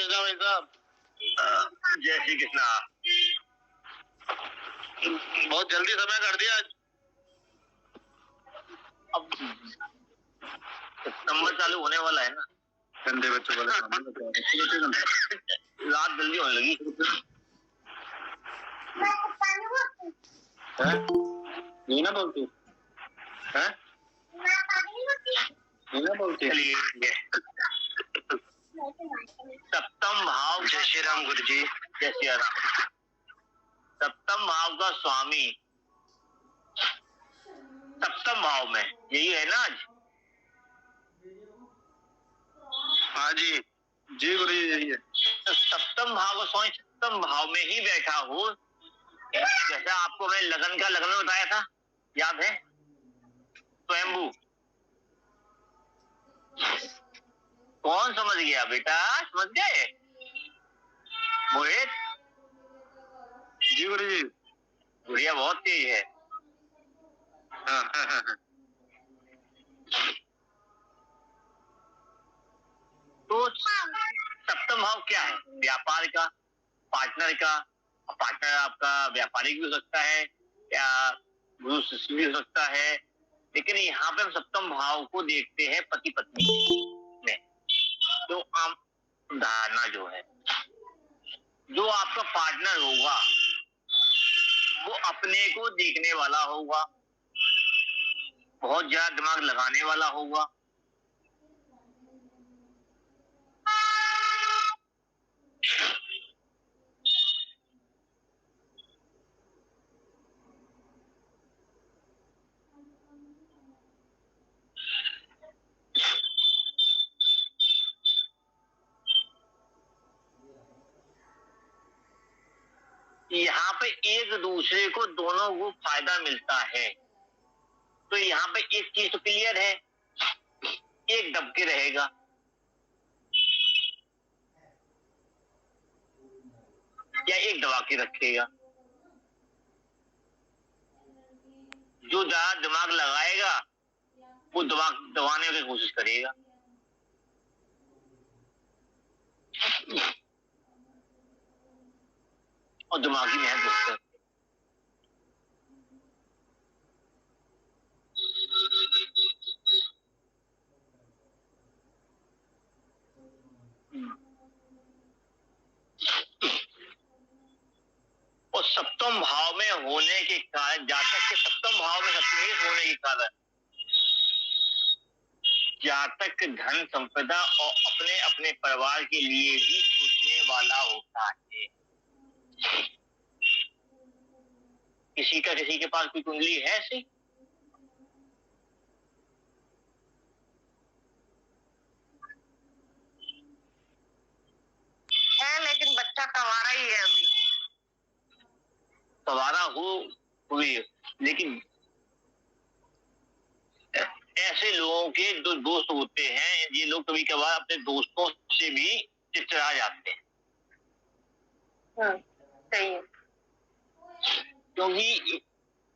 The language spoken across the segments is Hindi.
कृष्णा भाई साहब। जय श्री कृष्णा। बहुत जल्दी समय कर दिया आज। अब नंबर चालू होने वाला है ना। गंदे बच्चों वाला रात जल्दी होने लगी। नहीं ना बोलती है, नहीं ना बोलती। चलिए, सप्तम भाव। जय श्री राम गुरु जी। जय श्री राम। सप्तम भाव का स्वामी सप्तम भाव में, यही है ना आज। हाँ जी, जी गुरु जी यही है। तो सप्तम भाव का स्वामी सप्तम भाव में ही बैठा हो। जैसा आपको मैंने लगन में बताया था, याद है? स्वयंभू। कौन समझ गया बेटा? समझ गए मोहित? जी गुरु जी। गुड़िया बहुत तेज है। हाँ। तो सप्तम भाव क्या है? व्यापार का, पार्टनर का। पार्टनर आपका व्यापारिक भी हो सकता है या गुरु शिष्य भी हो सकता है, लेकिन यहाँ पे हम सप्तम भाव को देखते हैं पति पत्नी में। तो आम धारणा जो है, जो आपका पार्टनर होगा वो अपने को देखने वाला होगा, बहुत ज्यादा दिमाग लगाने वाला होगा, यहाँ पे एक दूसरे को दोनों को फायदा मिलता है। तो यहाँ पे एक चीज तो क्लियर है, एक दब के रहेगा, या एक दबा के रखेगा। जो ज्यादा दिमाग लगाएगा वो दबाने की कोशिश करेगा। और दिमागी मेहनत करता है। और सप्तम भाव में होने के कारण, जातक के सप्तम भाव में सप्तमेश होने के कारण जातक धन संपदा और अपने अपने परिवार के लिए ही सोचने वाला होता है। किसी के पास कोई कुंडली है ऐसी? है, लेकिन बच्चा कवारा ही है अभी। कवारा हुई, लेकिन ऐसे लोगों के जो दोस्त होते हैं, ये लोग कभी कभार अपने दोस्तों से भी चिड़चिड़ा जाते हैं। सही है। क्योंकि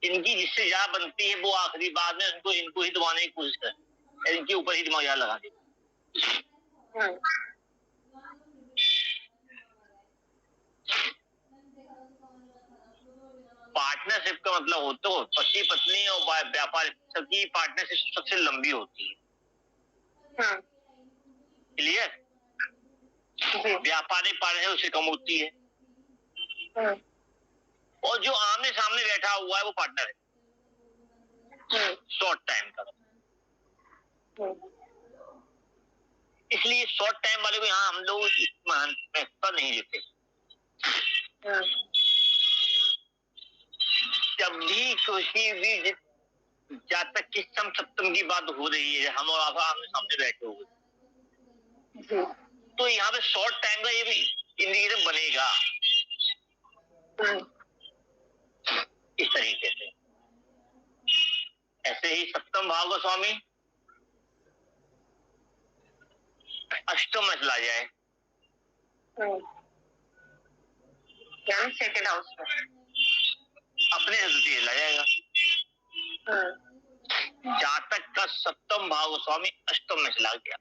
इनकी जिससे ज्यादा बनती है वो आखिरी बाद में इनको ही दबाने की कोशिश करते, इनके ऊपर ही दिमाग ज्यादा लगा देते। पार्टनरशिप का मतलब होता है पति पत्नी और व्यापार, सबकी पार्टनरशिप सबसे लंबी होती है। क्लियर? व्यापारिक पार्टनरशिप उससे कम होती है। और जो आमने सामने बैठा हुआ है वो पार्टनर है, शॉर्ट टाइम का। इसलिए शॉर्ट टाइम वाले को यहाँ हम लोग महत्व नहीं देते। जब भी किसी भी जातक की सप्तम की बात हो रही है, हम और आप आमने सामने बैठे हुए, तो यहाँ पे शॉर्ट टाइम का ये भी इंडिकेटर बनेगा इस तरीके से। ऐसे ही सप्तम भाव का स्वामी अष्टम में चला जाए, सेकंड हाउस में अपने से चला जाएगा। जातक का सप्तम भाव स्वामी अष्टम में चला गया,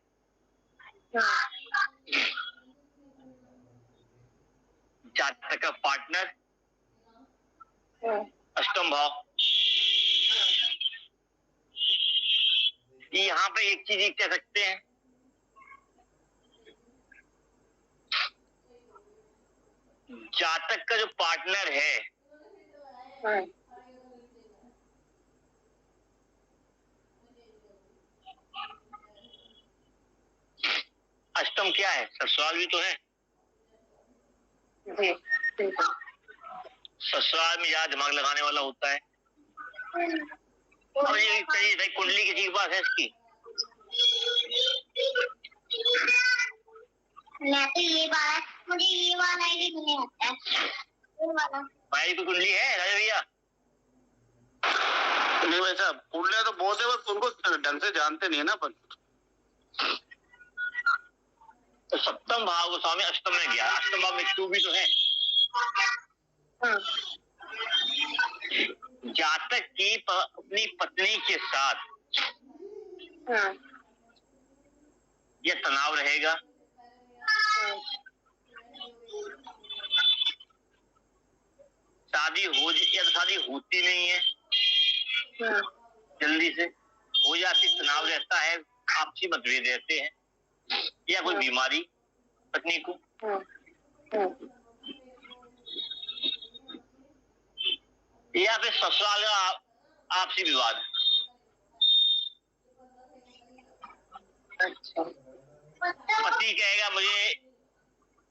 जातक का पार्टनर, अष्टम भाव। यहाँ पे एक चीज कह सकते हैं, जातक का जो पार्टनर है अष्टम क्या है? ससुराल भी तो है। जी ससुराल में ज्यादा दिमाग लगाने वाला होता है। और ये कहीं भाई कुंडली किसी के पास है इसकी? मैं तो ये बात, मुझे ये वाला ही नहीं आता है, ये वाला। भाई की कुंडली है राजा भैया? नहीं वैसा कुंडलियां तो बहुत है, बस उनको ढंग से जानते नहीं है ना अपन। तो सप्तम भाव को स्वामी अष्टम में गया, अष्टम भाव मृत्यु भी तो है। जातक की अपनी पत्नी के साथ यह तनाव रहेगा, शादी हो या शादी होती नहीं है, जल्दी से हो जाती, तनाव रहता है, आपसी मतभेद रहते हैं, या कोई बीमारी पत्नी को, या फिर ससुराल का आपसी विवाद। अच्छा। पति कहेगा मुझे,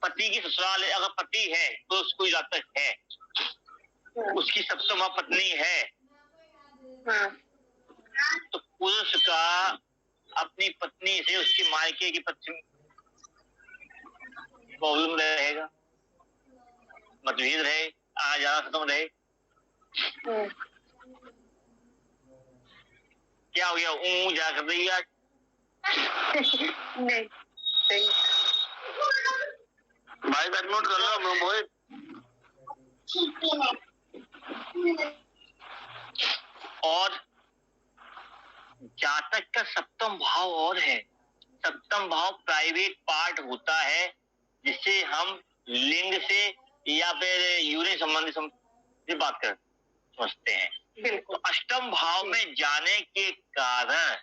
पति की ससुराल अगर पति है तो उसको जातक है, उसकी सप्तम पत्नी है, तो पुरुष का अपनी पत्नी से उसके मायके की पत्नी प्रॉब्लम रहेगा, मतभेद रहे, आ जाना खत्म रहे। क्या हो गया? जा कर रही आज? नहीं सही। भाई बैक नोट कर लो मोहित। और जातक का सप्तम भाव और है, सप्तम भाव प्राइवेट पार्ट होता है जिससे हम लिंग से या फिर यूरिन संबंधी बात कर समझते हैं। बिल्कुल। तो अष्टम भाव में जाने के कारण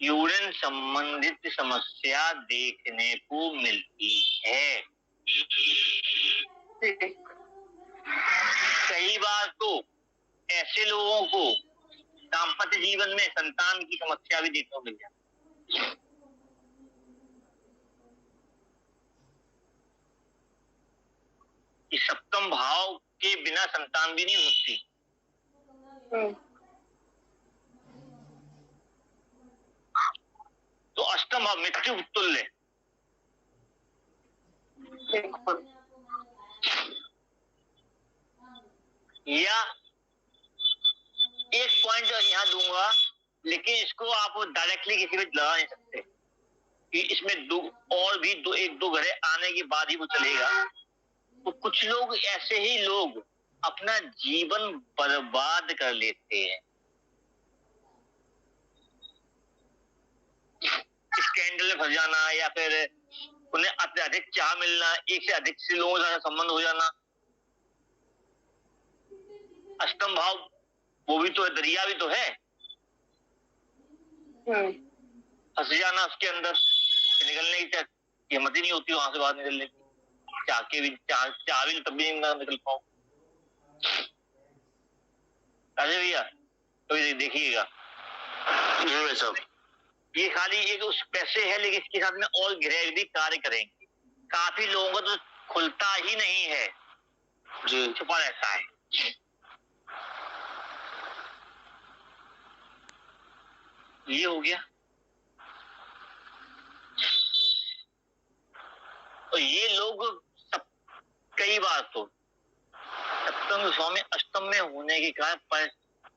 यूरिन संबंधित समस्या देखने को मिलती है। कई बार तो ऐसे लोगों को दाम्पत्य जीवन में संतान की समस्या भी देखने को मिल जाती है। इस सप्तम भाव के बिना संतान भी नहीं होती। तो अष्टम भाव मृत्यु तुल्य। या एक पॉइंट यहाँ दूंगा, लेकिन इसको आप डायरेक्टली किसी पे लगा नहीं सकते कि इसमें दो और भी एक दो घरे आने के बाद ही वो चलेगा। तो कुछ लोग ऐसे ही लोग अपना जीवन बर्बाद कर लेते हैं। स्कैंडल में फंस जाना, या फिर उन्हें अत्यधिक चाह मिलना, एक से अधिक से लोगों का संबंध हो जाना। अष्टम भाव वो भी तो है, दरिया भी तो है, फंस जाना उसके अंदर, निकलने की हिम्मत ही नहीं होती वहां से बाहर निकलने की, चाह भी तब भी ना निकल पाओ। राजा भैया तो देखिएगा, ये खाली एक उस पैसे है, लेकिन इसके साथ में और ग्रह भी कार्य करेंगे। काफी लोगों को तो खुलता ही नहीं है जी, छुपा रहता है। ये हो गया। तो ये लोग सब कई बार तो सप्तम स्वामी अष्टम में होने के कारण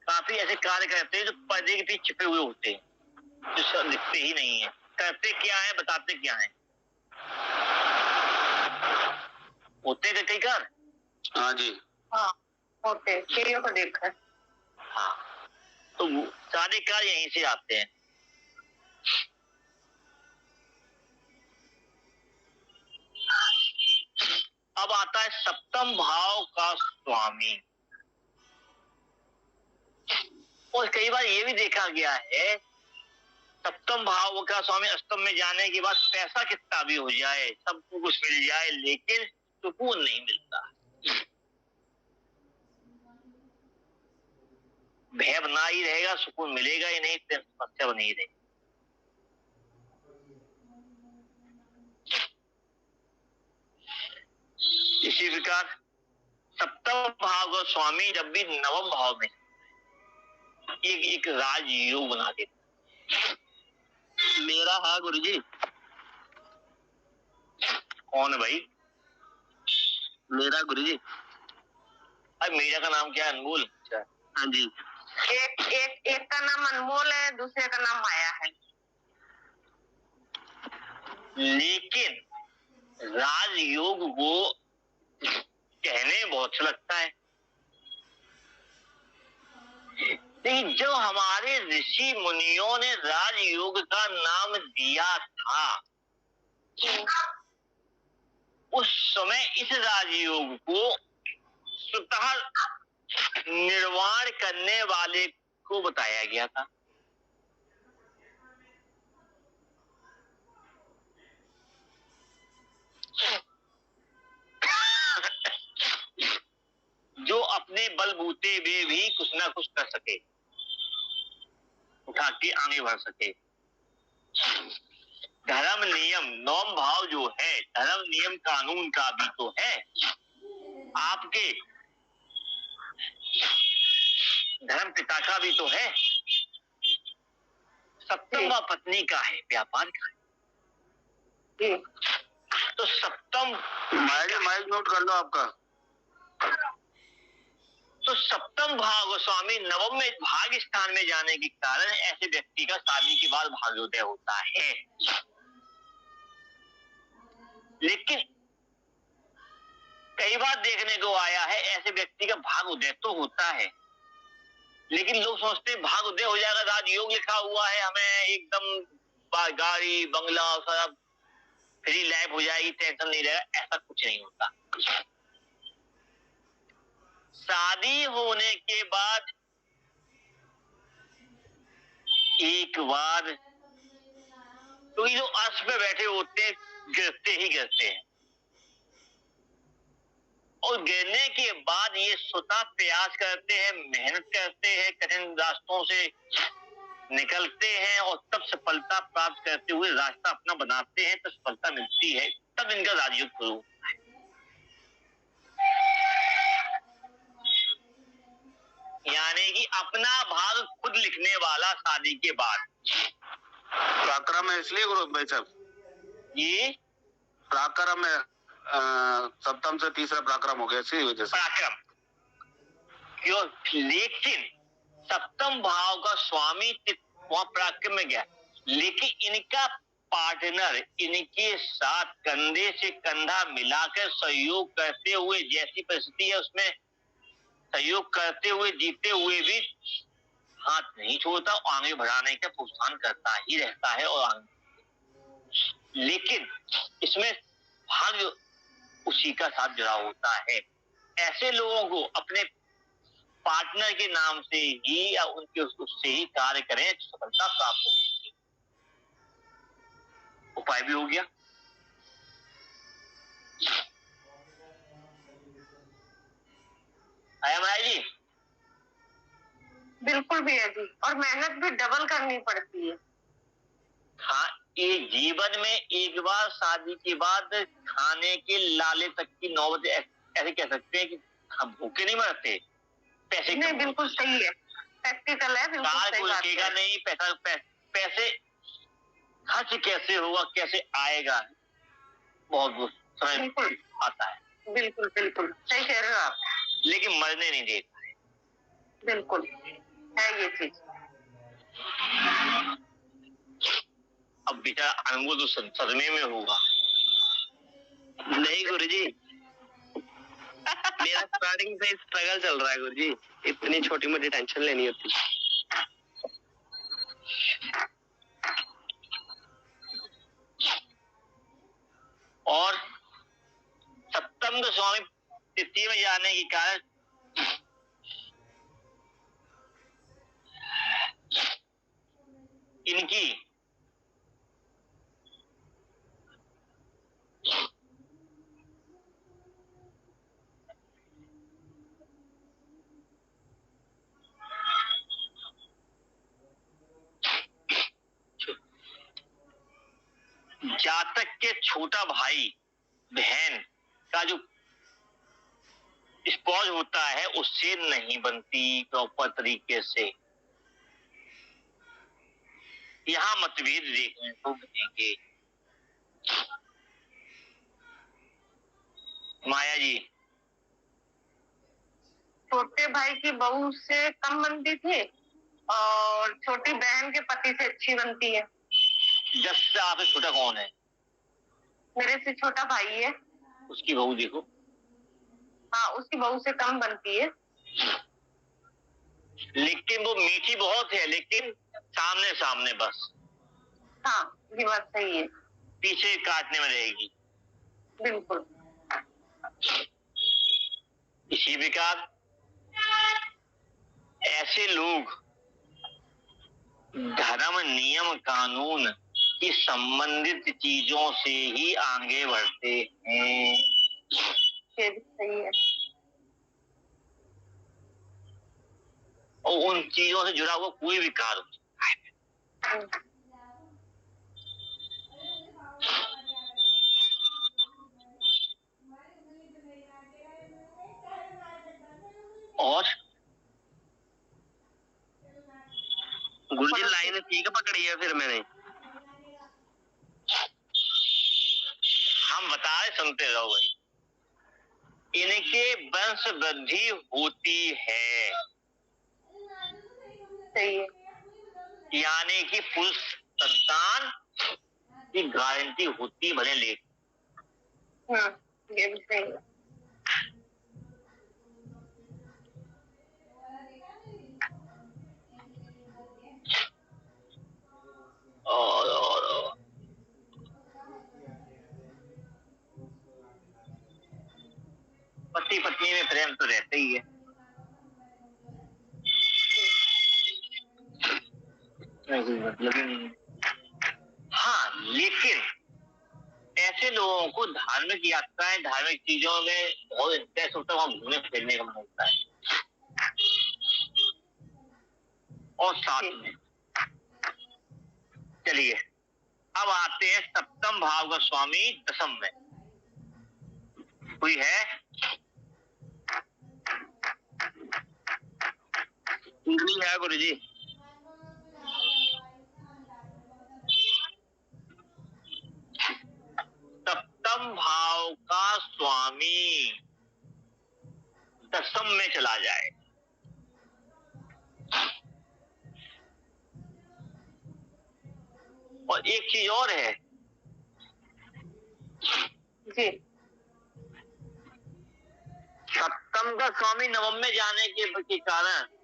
काफी ऐसे कार्य करते हैं जो पर्दे के पीछे छिपे हुए होते हैं, जो दिखते ही नहीं है। करते क्या है, बताते क्या है। होते थे कई कार। हाँ जी, हाँ होते, सीढ़ियों को देखकर। हाँ, तो सारे कार्य यहीं से आते हैं। अब आता है सप्तम भाव का स्वामी। और कई बार ये भी देखा गया है सप्तम भाव का स्वामी अष्टम में जाने के बाद पैसा कितना भी हो जाए, सबको कुछ मिल जाए, लेकिन सुकून नहीं मिलता। भय बना ही रहेगा, सुकून मिलेगा ही नहीं, समस्या बनी ही रहेगी। इसी प्रकार सप्तम भाव का स्वामी जब भी नवम भाव में एक राजयोग बना देता। मेरा हाँ गुरुजी। कौन है भाई? मेरा गुरुजी। अरे मेरा का नाम क्या है? अनमोल। हाँ जी। एक का नाम अनमोल है, दूसरे का नाम माया है। लेकिन राजयोग को कहने में बहुत अच्छा लगता है, लेकिन जब हमारे ऋषि मुनियों ने राजयोग का नाम दिया था, उस समय इस राजयोग को स्वतः निर्वाण करने वाले को बताया गया था। जो अपने बलबूते में भी कुछ ना कुछ कर सके, उठा के आगे बढ़ सके। धर्म नियम नौम भाव जो है, धर्म नियम कानून का भी तो है, आपके धर्म पिता का भी तो है, सप्तम पत्नी का है, व्यापार का है। तो सप्तम माइक नोट कर लो आपका। तो सप्तम भाव स्वामी नवम में भाग स्थान में जाने के कारण ऐसे व्यक्ति का शादी के बाद भाग्योदय होता है। लेकिन कई बार देखने को आया है ऐसे व्यक्ति का भाग उदय तो होता है, लेकिन लोग सोचते हैं भाग उदय हो जाएगा, राजयोग लिखा हुआ है, हमें एकदम गाड़ी बंगला सब फ्री लाइफ हो जाएगी, टेंशन नहीं रहेगा। ऐसा कुछ नहीं होता। शादी होने के बाद एक बार तो ये जो अर्श पे बैठे होते हैं गिरते ही गिरते हैं, और गिरने के बाद ये स्वतः प्रयास करते हैं, मेहनत करते हैं, कठिन रास्तों से निकलते हैं और तब सफलता प्राप्त करते हुए रास्ता अपना बनाते हैं, तो सफलता मिलती है, तब इनका राजयोग शुरू होता है। यानी कि अपना भाग खुद लिखने वाला शादी के बाद। पराक्रम है इसलिए गुरु भाई साहब, ये पराक्रम है, सप्तम से तीसरा पराक्रम हो गया इसी वजह से। पराक्रम क्यों? लेकिन सप्तम भाव का स्वामी वहां पराक्रम में गया, लेकिन इनका पार्टनर इनके साथ कंधे से कंधा मिलाकर सहयोग करते हुए, जैसी परिस्थिति है उसमें सहयोग करते हुए जीते हुए भी हाथ नहीं छोड़ता, आगे बढ़ाने का प्रोत्साहन करता ही रहता है। और आगे लेकिन इसमें भाग्य उसी का साथ जुड़ा होता है। ऐसे लोगों को अपने पार्टनर के नाम से ही या उनके उससे ही कार्य करें तो सफलता प्राप्त होगी। उपाय भी हो गया। आया माया जी? बिल्कुल भी है जी, और मेहनत भी डबल करनी पड़ती है। हाँ, ये जीवन में एक बार शादी के बाद खाने के लाले तक की नौबत ऐसे कह सकते हैं कि हम भूखे नहीं मरते, पैसे नहीं, बिल्कुल सही है, प्रैक्टिकल है, बिल्कुल सही बात है। नहीं, पैसे खर्च कैसे होगा, कैसे आएगा, बहुत समय बिल्कुल आता है। बिल्कुल बिल्कुल सही कह रहे हो आप, लेकिन मरने नहीं देता है। बिल्कुल है ये चीज। अब बेचारा अनमोल तो सदमे में होगा। नहीं गुरुजी, मेरा स्टार्टिंग से स्ट्रगल चल रहा है गुरुजी, इतनी छोटी मोटी टेंशन लेनी होती। और सप्तम सप्तम गोस्वामी तृतीय में जाने के कारण इनकी जातक के छोटा भाई बहन का जो स्पॉज होता है उससे नहीं बनती प्रॉपर तरीके से। यहाँ मतभेद देखने को मिलेंगे। माया जी, छोटे भाई की बहू से कम बनती थी और छोटी बहन के पति से अच्छी बनती है। 10 से आपसे छोटा कौन है? मेरे से छोटा भाई है। उसकी बहू देखो। हाँ, उसकी बहू से कम बनती है। लेकिन वो मीठी बहुत है, लेकिन सामने सामने बस। हाँ, ये बात सही है। पीछे काटने में रहेगी। बिल्कुल। इसी प्रकार ऐसे लोग धर्म, नियम, कानून की संबंधित चीजों से ही आगे बढ़ते हैं। ये भी सही है। और उन चीजों से जुड़ा हुआ कोई भी कार्य हो सकता है। और गुरुजी लाइन ठीक पकड़ी है फिर मैंने। हम बता रहे, सुनते रहो भाई। इनके वंश वृद्धि होती है, सही है। यानी कि पुरुष संतान की गारंटी होती भले लेट। ये भी सही है। और पति पत्नी में प्रेम तो रहता ही है। कोई मतलब ही नहीं। हाँ, लेकिन ऐसे लोगों को धार्मिक यात्राएं, धार्मिक चीजों में बहुत इंटरेस्ट होता है, वहां घूमने फिरने का मन होता है। और साथ में चलिए अब आते हैं सप्तम भाव का स्वामी दशम में। कोई है? नहीं है गुरुजी। सप्तम भाव का स्वामी दशम में चला जाए और एक चीज और है जी। सप्तम का स्वामी नवम में जाने के कारण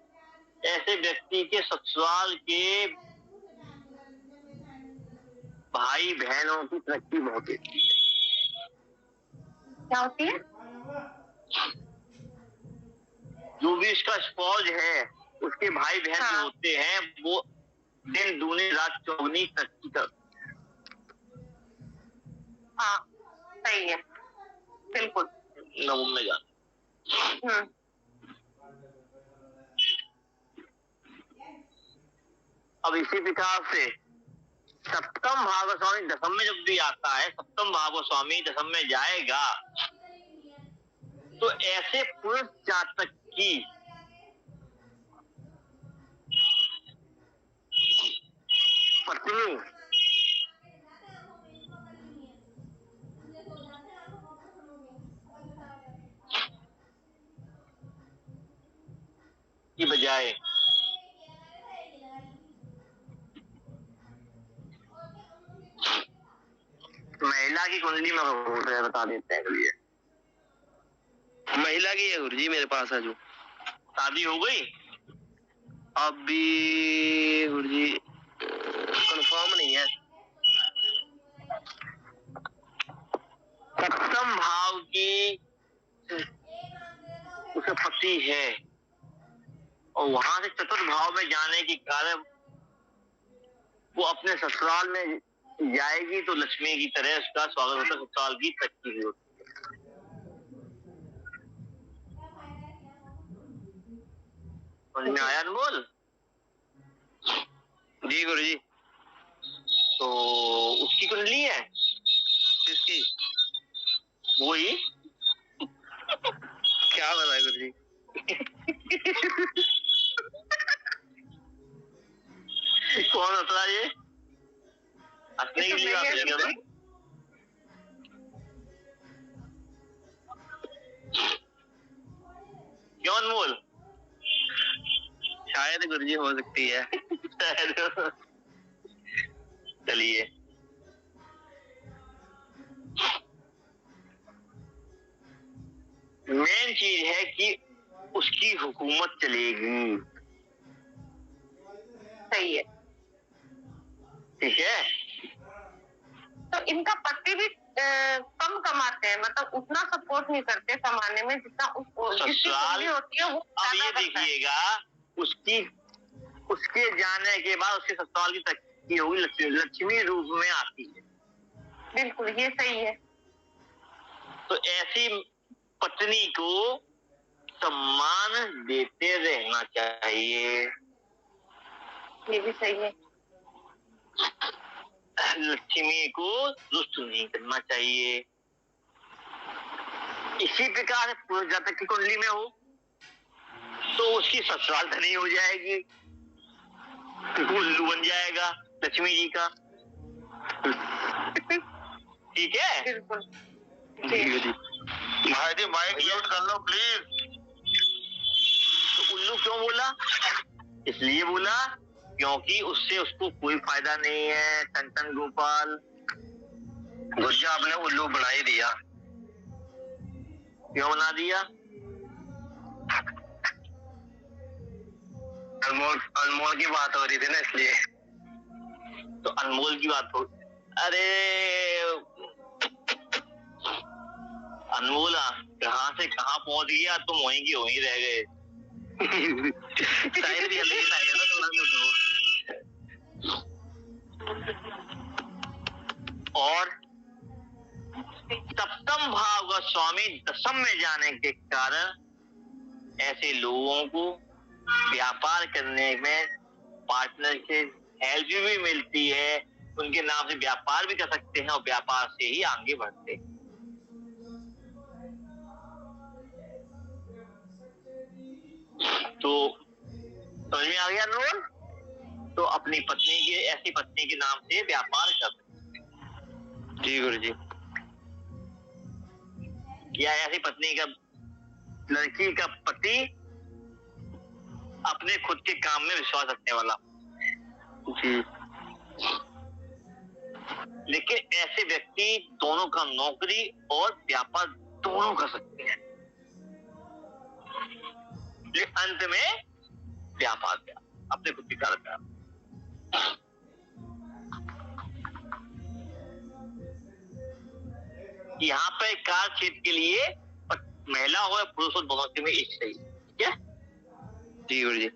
ऐसे व्यक्ति के ससुराल के भाई बहनों की तरक्की बहुत होती है। क्या होती है? जो भी इसका स्पॉज है उसके भाई बहन जो होते हैं वो दिन दूनी रात चौगुनी तरक्की कर। हाँ, सही है। बिल्कुल। नवम में जाना। अब इसी प्रकार से सप्तम भाव स्वामी दशम में जब भी आता है, सप्तम भाव स्वामी दशम में जाएगा तो ऐसे पुरुष जातक की पत्नी की बजाय महिला की कुंडली में बता देते हैं। महिला की है गुरुजी मेरे पास है जो। शादी हो गई? अभी गुरुजी कंफर्म नहीं है। सप्तम भाव की होती है और वहां से चतुर्थ भाव में जाने के कारण वो अपने ससुराल में जाएगी तो लक्ष्मी की तरह उसका स्वागत होता है, ससुराल की तरक्की भी होती है। समझ में आया अनमोल? जी गुरुजी। तो उसकी कुंडली है किसकी? वही क्या बताए गुरुजी? कौन होता है ये? हंसने की बात नहीं कर रहा। क्यों अनमोल? शायद गुरुजी हो सकती है। चलिए, मेन चीज है कि उसकी हुकूमत चलेगी। सही है। ठीक है, तो इनका पति भी कम कमाते हैं, मतलब उतना सपोर्ट नहीं करते कमाने में जितना जिसकी ससुराल कुंडली होती है वो अब ये ज्यादा करता है। देखिएगा, उसके जाने के बाद उसके ससुराल की तरक्की होगी, लक्ष्मी रूप में आती है। बिल्कुल, ये सही है। तो ऐसी पत्नी को सम्मान देते रहना चाहिए। ये भी सही है। लक्ष्मी को दुष्ट नहीं करना चाहिए। इसी प्रकार पूर्व जातक की कुंडली में हो तो उसकी ससुराल धनी हो जाएगी, उल्लू बन जाएगा लक्ष्मी जी का। ठीक है, बिल्कुल। भाई जी माइक म्यूट कर लो प्लीज। तो उल्लू क्यों बोला? इसलिए बोला क्योंकि उससे उसको कोई फायदा नहीं है। टन गोपाल, गुरुजी आपने उल्लू बना ही दिया। क्यों बना दिया? अनमोल की बात हो रही थी ना, इसलिए। तो अनमोल की बात हो, अरे अनमोला कहाँ से कहाँ पहुंच गया, तुम वहीं की वहीं रह गए। शायद भी अलग ही था ना थोड़ा तो। और सप्तम भाव का स्वामी दशम में जाने के कारण ऐसे लोगों को व्यापार करने में पार्टनर से हेल्प भी मिलती है, उनके नाम से व्यापार भी कर सकते हैं और व्यापार से ही आगे बढ़ते हैं। तो समझ में आ गया अनमोल? तो अपनी पत्नी के, ऐसी पत्नी के नाम से व्यापार कर सकते हैं। जी गुरुजी। या ऐसी पत्नी का, लड़की का पति अपने खुद के काम में विश्वास रखने वाला। जी। लेकिन ऐसे व्यक्ति दोनों का नौकरी और व्यापार दोनों कर सकते हैं, लेकिन अंत में व्यापार क्या, अपने खुद की कारक क्या। यहाँ पे कार्य क्षेत्र के लिए महिला हो या पुरुष हो, दोनों के में एक सही। ठीक है? जी गुरुजी।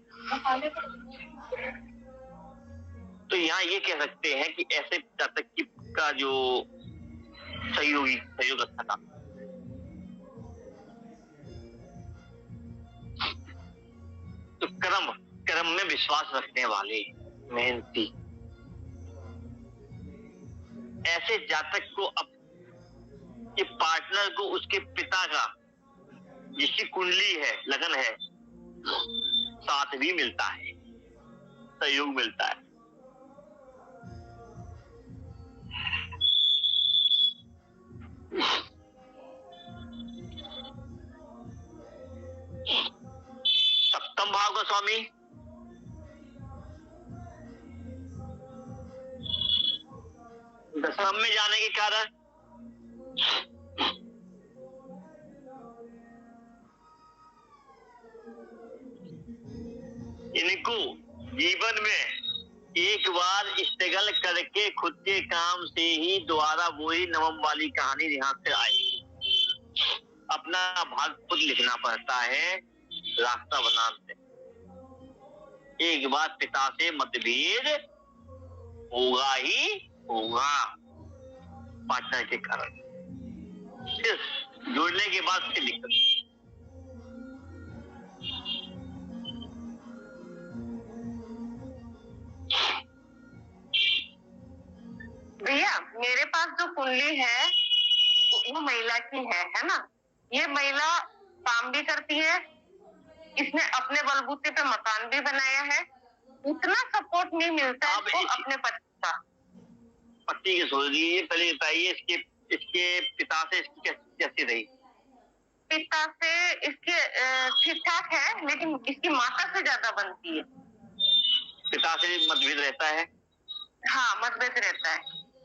तो यहाँ ये कह सकते हैं कि ऐसे जातक का जो सहयोग अच्छा था। तो कर्म में विश्वास रखने वाले, मेहनती, ऐसे जातक को के पार्टनर को उसके पिता का, जिसकी कुंडली है, लगन है, साथ भी मिलता है, सहयोग मिलता है। सप्तम भाव का स्वामी दशम में जाने के कारण इनको जीवन में एक बार स्ट्रगल करके खुद के काम से ही दोबारा वही नवम वाली कहानी यहाँ से आई। अपना भाग खुद लिखना पड़ता है, रास्ता बनाते। एक बात, पिता से मतभेद होगा ही होगा पार्टनर के कारण। जुड़ने के बाद फिर दिक्कत। भैया मेरे पास जो कुंडली है वो महिला की है ना। ये महिला काम भी करती है, इसने अपने बलबूते पे मकान भी बनाया है, उतना सपोर्ट नहीं मिलता है इसको अपने पति का। पति की सोच लीजिए, पहले बताइए इसके इसके पिता से इसकी कैसी रही? पिता से इसके ठीक ठाक है, लेकिन इसकी माता से ज्यादा बनती है। पिता से मतभेद रहता है? हाँ, मतभेद रहता है,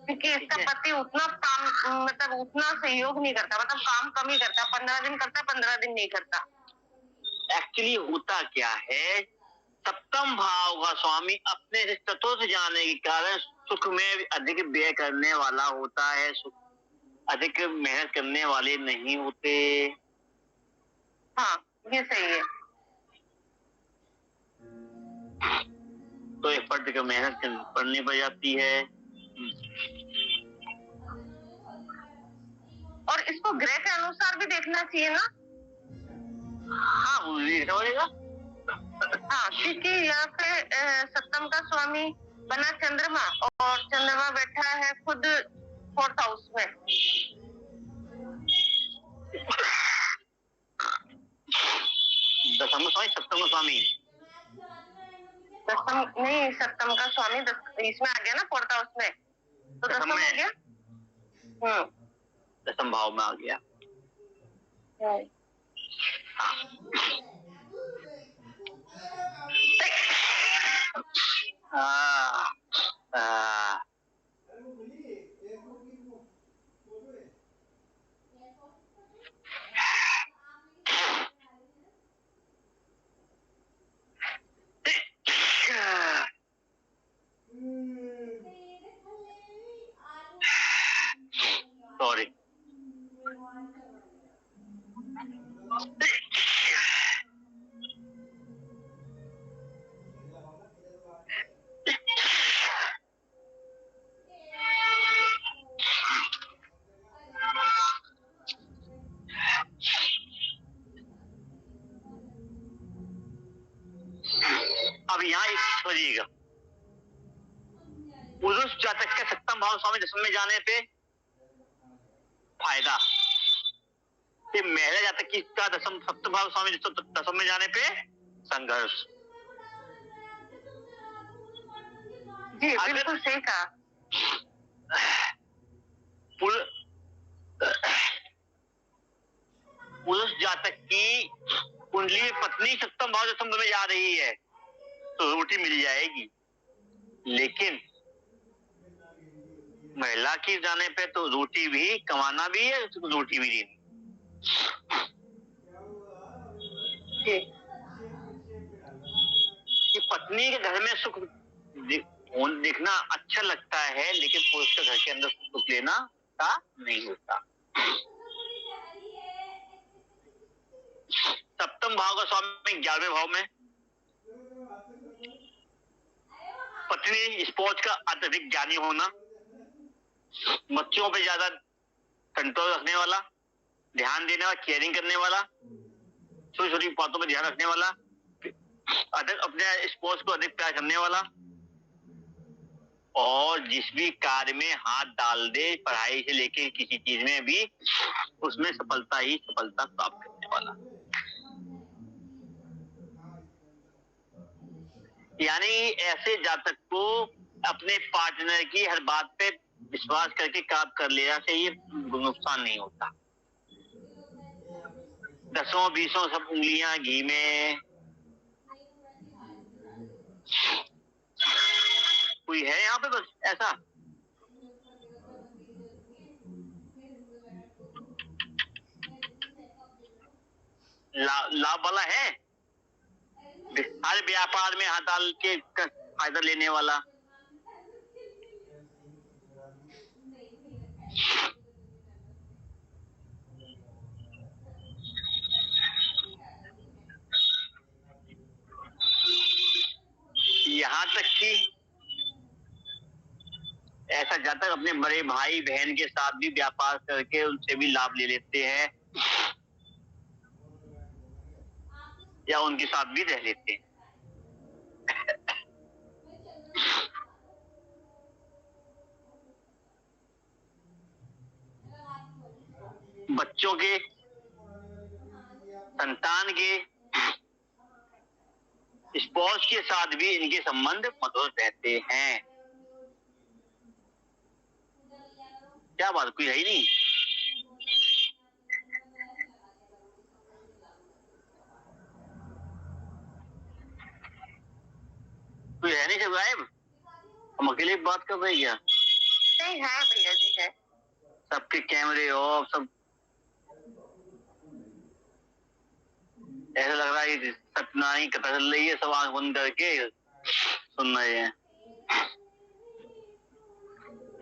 क्योंकि इसका पति उतना काम मतलब उतना सहयोग नहीं करता, मतलब काम कम ही करता, 15 दिन करता, 15 दिन नहीं करता। एक्चुअली होता क्या है, सप्तम भाव का स्वामी अपने से चतुर्थ जाने के कारण सुख में अधिक व्यय करने वाला होता है, अधिक मेहनत करने वाले नहीं होते। हाँ, ये सही है। तो एफर्ट का मेहनत करनी पड़ जाती है। और इसको ग्रह के अनुसार भी देखना चाहिए ना। हाँ, वो देखना पड़ेगा। हाँ, क्योंकि यहाँ पे सप्तम का स्वामी बना चंद्रमा, और चंद्रमा बैठा है खुद 4th हाउस में। दसम स्वामी, सप्तम स्वामी, दसम नहीं, सप्तम का स्वामी इसमें आ गया ना 4th हाउस में, तो दसम हो गया। दसम भाव में आ गया। सॉरी, अब यहाँ सोचिएगा, पुरुष जातक के सप्तम भाव स्वामी दसम में जाने पे फायदा, महिला जातक की का दसम सप्तम भाव स्वामी दसम में जाने पे संघर्ष। जी बिल्कुल सही कहा। पुरुष जातक की कुंडली पत्नी सप्तम भाव दसम में जा रही है तो रोटी मिल जाएगी, लेकिन महिला की जाने पे तो रोटी भी कमाना भी है, रोटी भी देनी। कि पत्नी के घर में सुख देखना अच्छा लगता है, लेकिन पुरुष के घर के अंदर सुख लेना का नहीं होता। सप्तम भाव का स्वामी 11वें भाव में, पत्नी स्पोर्ट्स का अत्यधिक ज्ञानी होना, बच्चों पे ज्यादा कंट्रोल रखने वाला, ध्यान देने वाला, केयरिंग करने वाला, छोटी छोटी बातों पे ध्यान रखने वाला, अपने स्पोर्ट्स को अधिक प्यार करने वाला, और जिस भी कार्य में हाथ डाल दे, पढ़ाई से लेके किसी चीज में भी, उसमें सफलता ही सफलता प्राप्त करने वाला। यानी ऐसे जातक को अपने पार्टनर की हर बात पे विश्वास करके काम कर लेना चाहिए, नुकसान नहीं होता। 10-20 सब उंगलियां घी में। कोई है यहाँ पे बस ऐसा? लाभ वाला है, हर व्यापार में हाथ डाल के फायदा लेने वाला। अपने बड़े भाई बहन के साथ भी व्यापार करके उनसे भी लाभ ले लेते हैं या उनके साथ भी रह लेते हैं। बच्चों के, संतान के, स्पौस के साथ भी इनके संबंध मधुर रहते हैं। क्या बात, कोई है ही नहीं? कोई है नहीं, सब गायब? हम अकेले बात कर रहे क्या? नहीं है भैया जी, है। सबके कैमरे ऑफ, सब ऐसा लग रहा है सपना ही कथा चल रही है, सब आंख बंद करके सुन रहे हैं।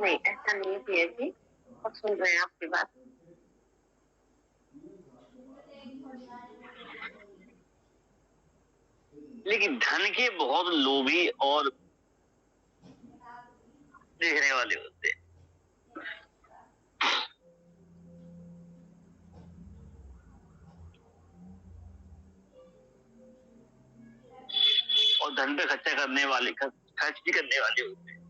नहीं, ऐसा नहीं है भैया जी, सब सुन रहे हैं आपकी बात। लेकिन धन के बहुत लोभी और देखने वाले होते हैं। और धन पे खर्चा करने वाले, खर्च भी करने वाले होते हैं।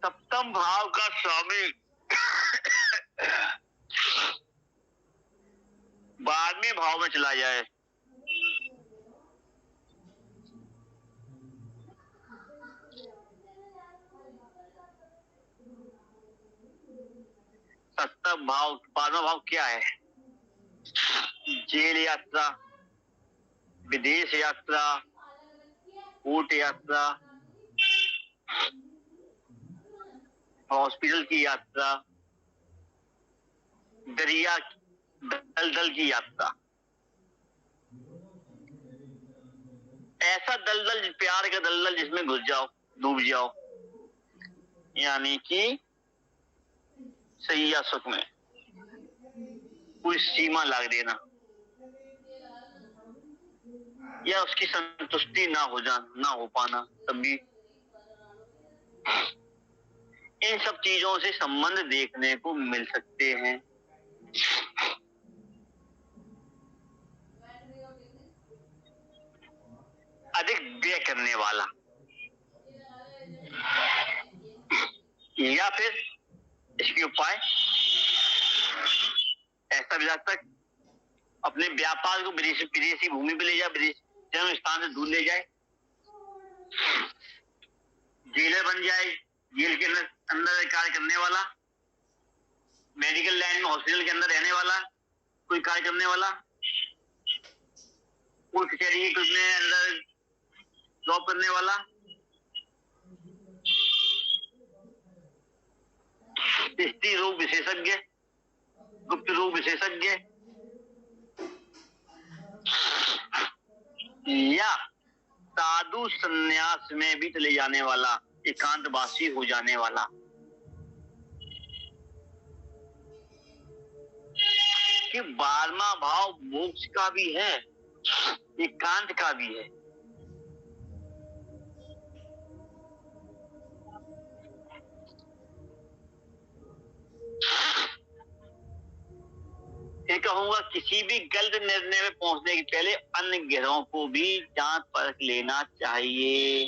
सप्तम भाव का स्वामी 12वें भाव में चला जाए सप्तम भाव, 12वां भाव क्या है? जेल यात्रा, विदेश यात्रा, ऊंट यात्रा, हॉस्पिटल की यात्रा, दरिया दलदल की यात्रा। ऐसा दलदल, प्यार का दलदल जिसमें घुस जाओ, डूब जाओ, यानी कि सही या सुख में कोई सीमा लाग देना या उसकी संतुष्टि ना हो पाना, तभी इन सब चीजों से संबंध देखने को मिल सकते हैं। अधिक व्यय करने वाला या फिर इसके उपाय ऐसा भी तक अपने व्यापार को विदेशी भूमि पे ले जाए, विदेशी जन्म स्थान से दूर ले जाए, जेलर बन जाए, जेल के अंदर कार्य करने वाला, मेडिकल लाइन में हॉस्पिटल के अंदर रहने वाला कोई कार्य करने वाला, कोई कचहरी के अंदर जॉब करने वाला, स्त्री रोग विशेषज्ञ, गुप्त रोग विशेषज्ञ, या साधु संन्यास में भी चले जाने वाला, एकांतवासी हो जाने वाला। कि 12वां भाव मोक्ष का भी है, एकांत का भी है। ये कहूंगा किसी भी गलत निर्णय में पहुंचने के पहले अन्य ग्रहों को भी जांच परख लेना चाहिए।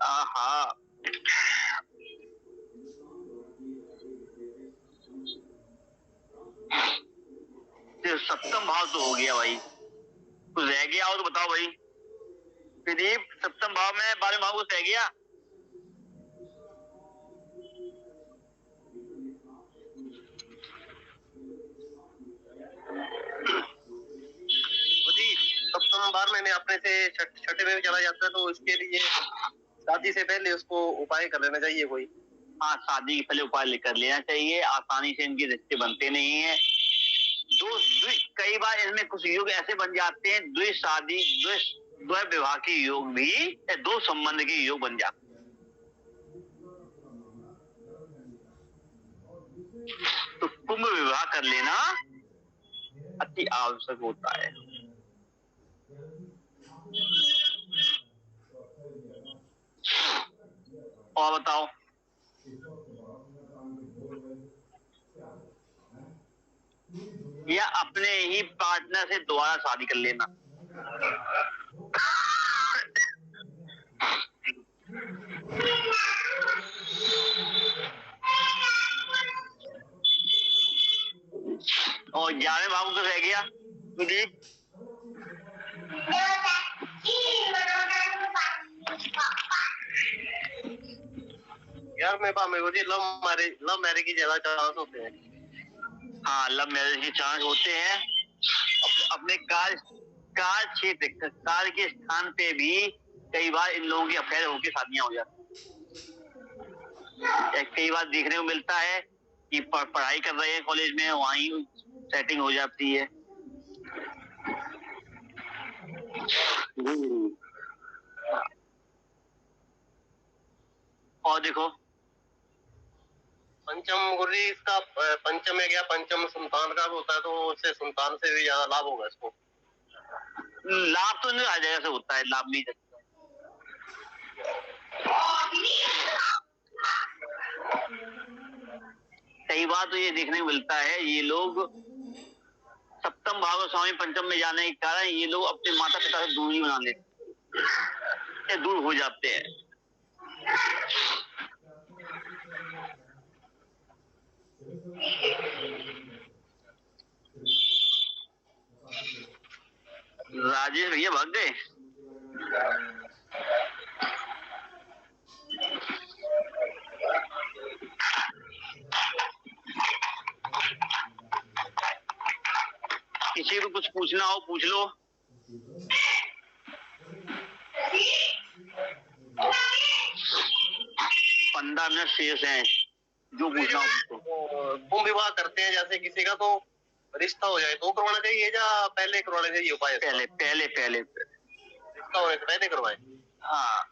आहा, सप्तम भाव तो हो गया भाई, कुछ रह गया हो तो बताओ भाई। प्रदीप, सप्तम भाव में 12वें भाव कुछ रह गया? सप्तम बार मैंने अपने से छठे में चला जाता है, तो इसके लिए शादी से पहले उसको उपाय कर लेना चाहिए कोई। हाँ, शादी के पहले उपाय कर लेना चाहिए, आसानी से इनके रिश्ते बनते नहीं है। कई बार इनमें कुछ योग ऐसे बन जाते हैं, द्विशादी द्वै विवाह के योग भी, दो संबंध के योग बन जाते हैं। तो कुंभ विवाह कर लेना अति आवश्यक होता है। और बताओ। या अपने ही पार्टनर से दोबारा शादी कर लेना। और 11वें भाव को रह गया सुदीप। यार मेरे पास मेरे को लव मैरिज की ज्यादा चांस होते हैं। हाँ, लव मैरिज के चांस होते हैं। अपने कार्य क्षेत्र, कार्य के स्थान पे भी कई बार इन लोगों की अफेयर होकर शादियां हो जाती है। कई बार देखने को मिलता है कि पढ़ाई कर रहे हैं कॉलेज में, वहीं सेटिंग हो जाती है। और देखो पंचम गुरु जी, इसका पंचम है क्या, पंचम संतान का भी होता है, तो उससे संतान से भी ज्यादा लाभ होगा इसको। लाभ तो नहीं, हर जगह से होता है, लाभ नहीं सकता। कई बार तो ये देखने को मिलता है, ये लोग सप्तम भाव और स्वामी पंचम में जाने के कारण ये लोग अपने माता पिता से दूरी बना लेते, दूर हो जाते हैं। राजेश भैया भाग गए। किसी को कुछ पूछना हो पूछ लो। 15 मिनट शेष हैं, जो पूछना हो। कुंभ विवाह करते हैं जैसे किसी का, तो रिश्ता हो जाए तो करवाना चाहिए या पहले करवाना चाहिए उपाय? पहले रिश्ता होने से पहले करवाए। हाँ।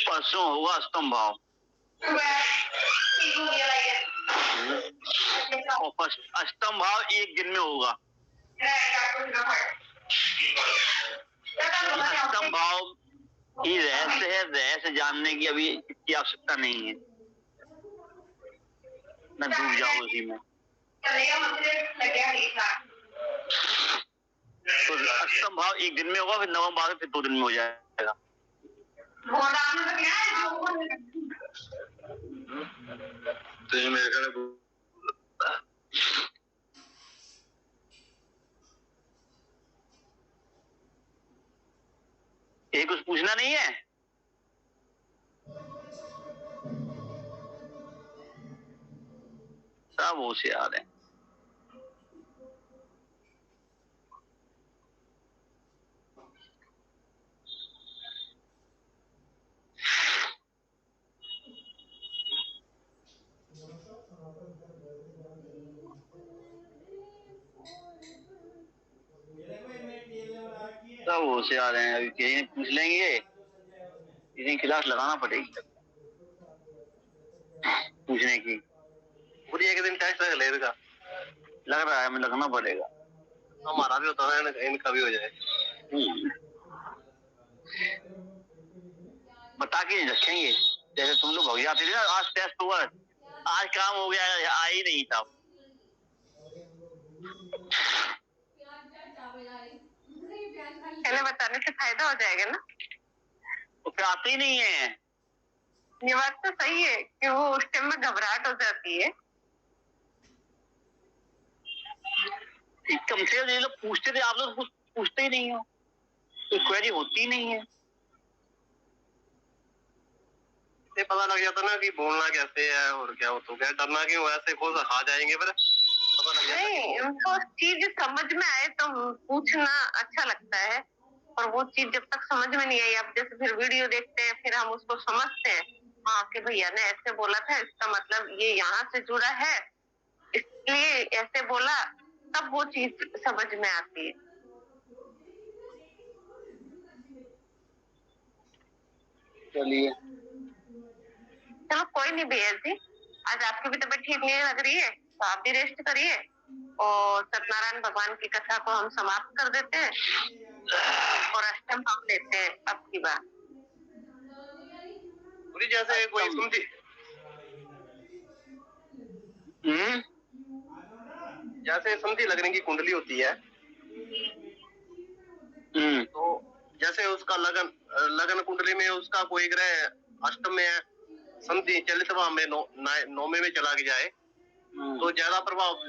परसों होगा अष्टम भाव, और अष्टम भाव एक दिन में होगा। अष्टम भाव ही रहस्य है, रहस्य जानने की अभी इतनी आवश्यकता नहीं है, न डूब जाओ उसी में। तो अष्टम भाव एक दिन में होगा, फिर नवम भाव फिर 2 दिन में हो जाएगा। तो ये मेरे घर ये कुछ पूछना नहीं है। सब होशियार है। सब होशियार हैं। अभी किसी ने पूछ लेंगे, किसी क्लास लगाना पड़ेगी पूछने की। पूरी एक दिन टेस्ट लगेगा, लग रहा है हमें, लगना पड़ेगा। हमारा भी होता है, इनका भी हो जाए। बता के रखेंगे, जैसे तुम लोग भग जाते थे ना, आज टेस्ट हुआ, आज काम हो गया, आ ही नहीं था। पहले बताने से फायदा हो जाएगा ना। वो फिर आते ही नहीं है। ये बात तो सही है कि वो उस टाइम में घबराहट हो जाती है। कम से कम ये लोग पूछते थे, आप लोग कुछ पूछते ही नहीं हो, कोई क्वेरी होती ही नहीं है। ये पता लग जाता ना कि बोलना कैसे है और क्या हो, तो क्या डरना क्यों, ऐसे खुद आ जाएंगे पर पता लग जाता। नहीं, उनको चीज समझ में आए तो पूछना अच्छा लगता है, और वो चीज जब तक समझ में नहीं आई, अब जैसे फिर वीडियो देखते हैं, फिर हम उसको समझते हैं, हाँ कि भैया ने ऐसे बोला था, इसका मतलब ये यहाँ से जुड़ा है, इसलिए ऐसे बोला, तब वो चीज समझ में आती है। चलिए, चलो कोई नहीं भैया जी, आज आपकी भी तबीयत ठीक नहीं लग रही है तो आप भी रेस्ट करिए, और सत्यनारायण भगवान की कथा को हम समाप्त कर देते हैं और अष्टम भाव लेते हैं अब की बार। पूरी जैसे कोई सुनती जैसे संधि लगने की कुंडली होती है, तो जैसे उसका लगन लगन कुंडली में उसका कोई ग्रह अष्टम में है, संधि चलित भाव में नौमे में चला के जाए, तो ज्यादा प्रभाव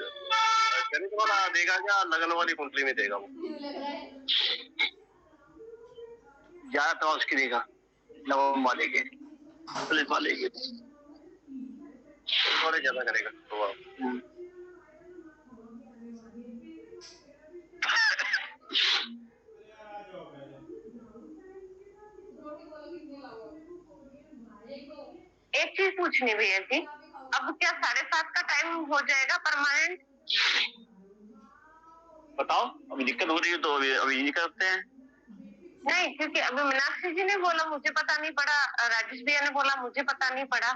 जनित वाला देगा या लगन वाली कुंडली में देगा? वो ज्यादा प्रभाव उसकी देगा, नवम वाले के, पुलिस वाले के थोड़े ज्यादा करेगा प्रभाव। एक चीज पूछनी भैया जी, अब क्या 7:30 का टाइम हो जाएगा परमानेंट? बताओ, अभी दिक्कत हो रही है तो अभी नहीं करते हैं। नहीं, क्योंकि अभी मीनाक्षी जी ने बोला मुझे पता नहीं पड़ा, राजेश भैया ने बोला मुझे पता नहीं पड़ा,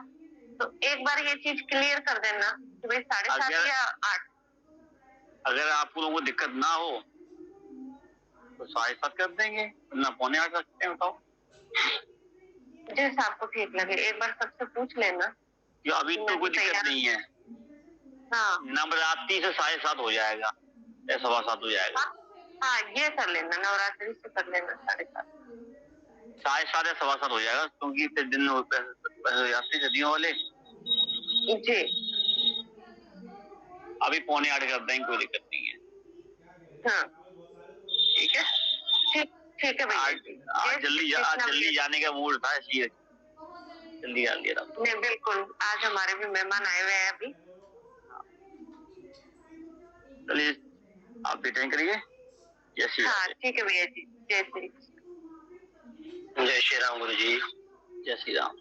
तो एक बार ये चीज क्लियर कर देना कि भाई 7:30 या 8। अगर आप लोगों को दिक्कत ना हो तो 7:30 कर देंगे, ना 7:45 रखते हैं। बताओ जैसा आपको ठीक लगे, एक बार सबसे पूछ लेना। कि अभी तो कोई दिक्कत नहीं है। हाँ, नवरात्रि से 7:30 हो जाएगा या 7:15 हो जाएगा। हाँ ये कर लेना, नवरात्रि से कर लेना 7:30। 7:30 या 7:15 हो जाएगा, क्योंकि इतने दिन यात्री सदियों वाले। जी, अभी 7:45 कर देंगे, कोई दिक्कत नहीं है। हाँ ठीक है, ठीक है भैया। आज जल्दी जाने का मूड था, इसलिए जल्दी आ गया। नहीं बिल्कुल, आज हमारे भी मेहमान आए हुए हैं अभी। चलिए आप भी ट्रेन करिए। जय श्री राम। हाँ ठीक है भैया जी, जय श्री राम गुरु जी, जय श्री राम।